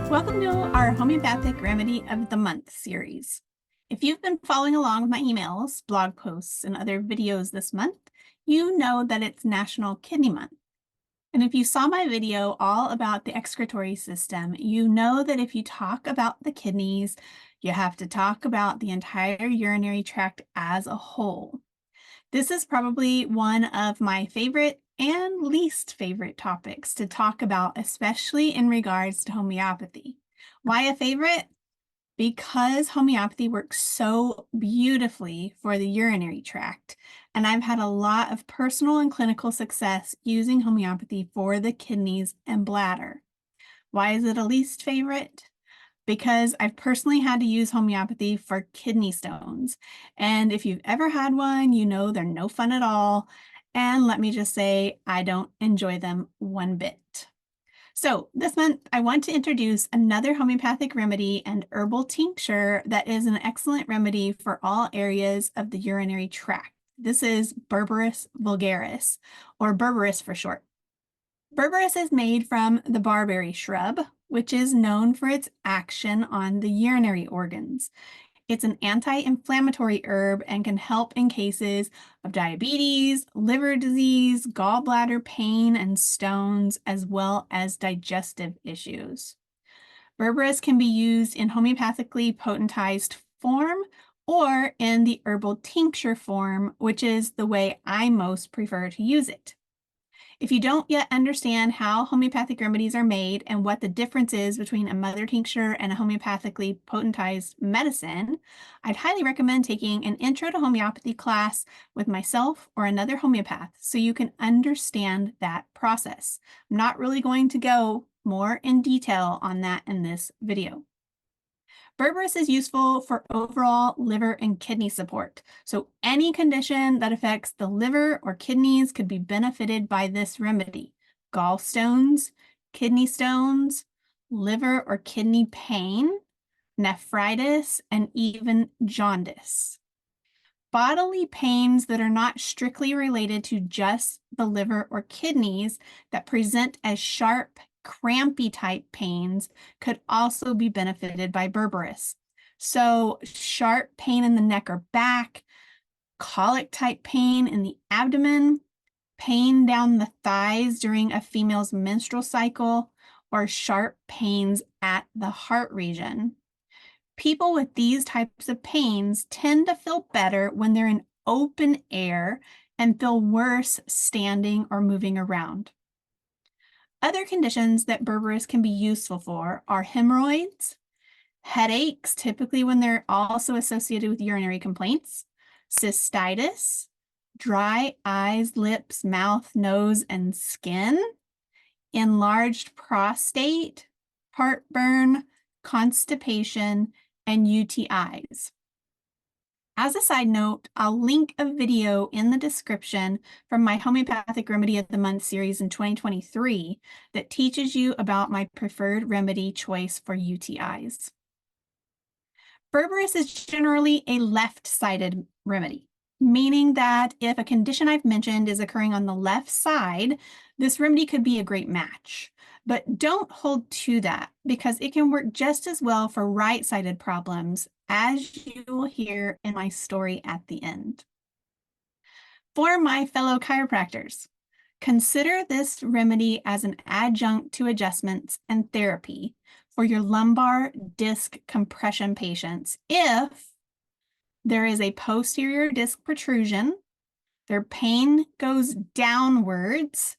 Welcome to our Homeopathic Remedy of the Month series. If you've been following along with my emails, blog posts, and other videos this month, you know that it's National Kidney Month. And if you saw my video all about the excretory system, you know that if you talk about the kidneys, you have to talk about the entire urinary tract as a whole. This is probably one of my favorite and least favorite topics to talk about, especially in regards to homeopathy. Why a favorite? Because homeopathy works so beautifully for the urinary tract, and I've had a lot of personal and clinical success using homeopathy for the kidneys and bladder. Why is it a least favorite? Because I've personally had to use homeopathy for kidney stones. And if you've ever had one, you know they're no fun at all. And let me just say, I don't enjoy them one bit. So this month, I want to introduce another homeopathic remedy and herbal tincture that is an excellent remedy for all areas of the urinary tract. This is Berberis vulgaris, or Berberis for short. Berberis is made from the barberry shrub, which is known for its action on the urinary organs. It's an anti-inflammatory herb and can help in cases of diabetes, liver disease, gallbladder pain, and stones, as well as digestive issues. Berberis can be used in homeopathically potentized form or in the herbal tincture form, which is the way I most prefer to use it. If you don't yet understand how homeopathic remedies are made and what the difference is between a mother tincture and a homeopathically potentized medicine, I'd highly recommend taking an Intro to Homeopathy class with myself or another homeopath so you can understand that process. I'm not really going to go more in detail on that in this video. Berberis is useful for overall liver and kidney support. So any condition that affects the liver or kidneys could be benefited by this remedy. Gallstones, kidney stones, liver or kidney pain, nephritis, and even jaundice. Bodily pains that are not strictly related to just the liver or kidneys that present as sharp, crampy type pains could also be benefited by Berberis. So sharp pain in the neck or back, colic type pain in the abdomen, pain down the thighs during a female's menstrual cycle, or sharp pains at the heart region. People with these types of pains tend to feel better when they're in open air and feel worse standing or moving around. Other conditions that Berberis can be useful for are hemorrhoids, headaches, typically when they're also associated with urinary complaints, cystitis, dry eyes, lips, mouth, nose, and skin, enlarged prostate, heartburn, constipation, and UTIs. As a side note, I'll link a video in the description from my Homeopathic Remedy of the Month series in 2023 that teaches you about my preferred remedy choice for UTIs. Berberis is generally a left-sided remedy, meaning that if a condition I've mentioned is occurring on the left side, this remedy could be a great match. But don't hold to that because it can work just as well for right-sided problems, as you will hear in my story at the end. For my fellow chiropractors, consider this remedy as an adjunct to adjustments and therapy for your lumbar disc compression patients if there is a posterior disc protrusion, their pain goes downwards,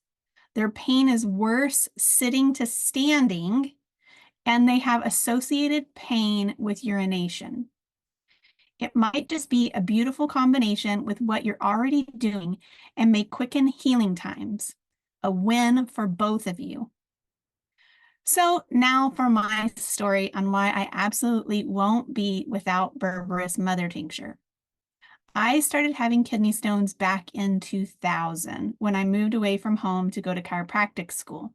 their pain is worse sitting to standing, and they have associated pain with urination. It might just be a beautiful combination with what you're already doing and may quicken healing times. A win for both of you. So now for my story on why I absolutely won't be without Berberis mother tincture. I started having kidney stones back in 2000 when I moved away from home to go to chiropractic school.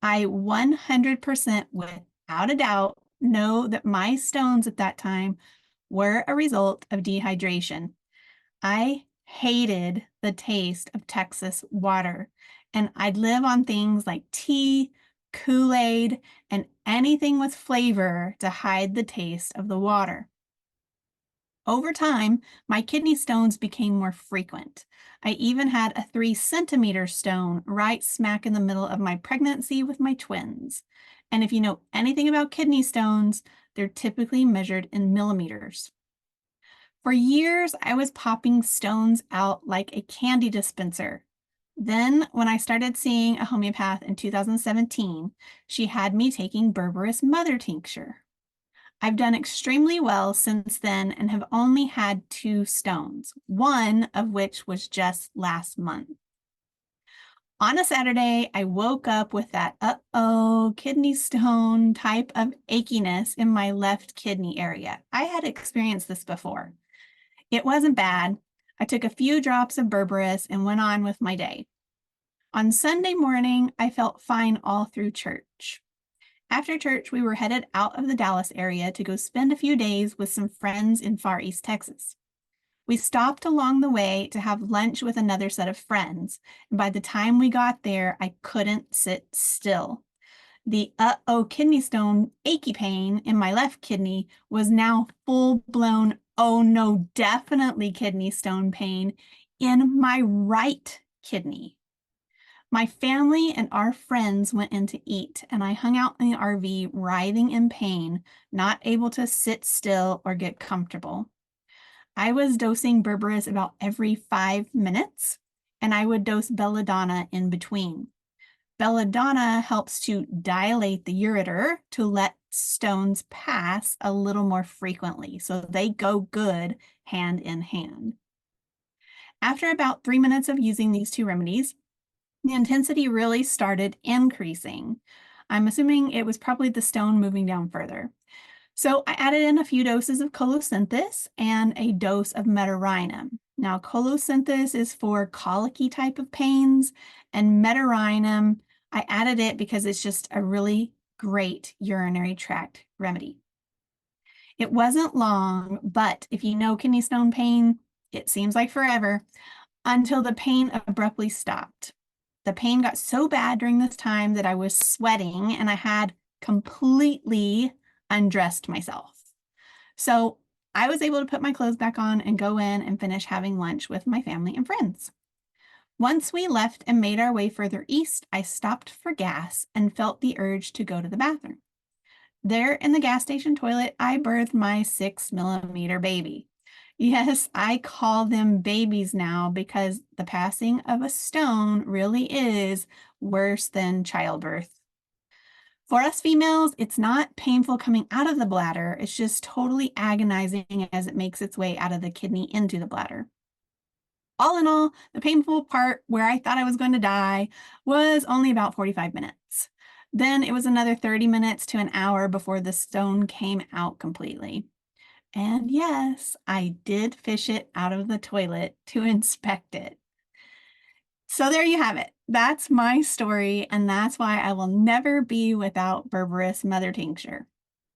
I 100% without a doubt know that my stones at that time were a result of dehydration. I hated the taste of Texas water, and I'd live on things like tea, Kool-Aid, and anything with flavor to hide the taste of the water. Over time, my kidney stones became more frequent. I even had a 3-centimeter stone right smack in the middle of my pregnancy with my twins. And if you know anything about kidney stones, they're typically measured in millimeters. For years, I was popping stones out like a candy dispenser. Then, when I started seeing a homeopath in 2017, she had me taking Berberis mother tincture. I've done extremely well since then and have only had 2 stones, one of which was just last month. On a Saturday, I woke up with that kidney stone type of achiness in my left kidney area. I had experienced this before. It wasn't bad. I took a few drops of Berberis and went on with my day. On Sunday morning, I felt fine all through church. After church, we were headed out of the Dallas area to go spend a few days with some friends in Far East Texas. We stopped along the way to have lunch with another set of friends, and by the time we got there, I couldn't sit still. The kidney stone achy pain in my left kidney was now full-blown, oh no, definitely kidney stone pain in my right kidney. My family and our friends went in to eat, and I hung out in the RV, writhing in pain, not able to sit still or get comfortable. I was dosing Berberis about every 5 minutes, and I would dose belladonna in between. Belladonna helps to dilate the ureter to let stones pass a little more frequently, so they go good hand in hand. After about 3 minutes of using these 2 remedies, the intensity really started increasing. I'm assuming it was probably the stone moving down further. So I added in a few doses of colocynthis and a dose of metarhinum. Now, colocynthis is for colicky type of pains, and metarhinum, I added it because it's just a really great urinary tract remedy. It wasn't long, but if you know kidney stone pain, it seems like forever, until the pain abruptly stopped. The pain got so bad during this time that I was sweating and I had completely undressed myself. So I was able to put my clothes back on and go in and finish having lunch with my family and friends. Once we left and made our way further east, I stopped for gas and felt the urge to go to the bathroom. There in the gas station toilet, I birthed my 6-millimeter baby. Yes, I call them babies now because the passing of a stone really is worse than childbirth. For us females, it's not painful coming out of the bladder. It's just totally agonizing as it makes its way out of the kidney into the bladder. All in all, the painful part where I thought I was going to die was only about 45 minutes. Then it was another 30 minutes to an hour before the stone came out completely. And yes, I did fish it out of the toilet to inspect it. So there you have it. That's my story, and that's why I will never be without Berberis mother tincture.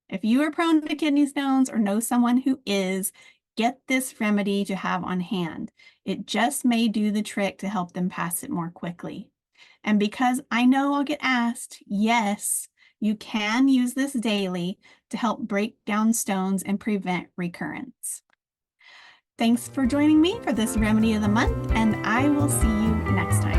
If you are prone to kidney stones or know someone who is, get this remedy to have on hand. It just may do the trick to help them pass it more quickly. And because I know I'll get asked, yes, you can use this daily to help break down stones and prevent recurrence. Thanks for joining me for this Remedy of the Month, and I will see you next time.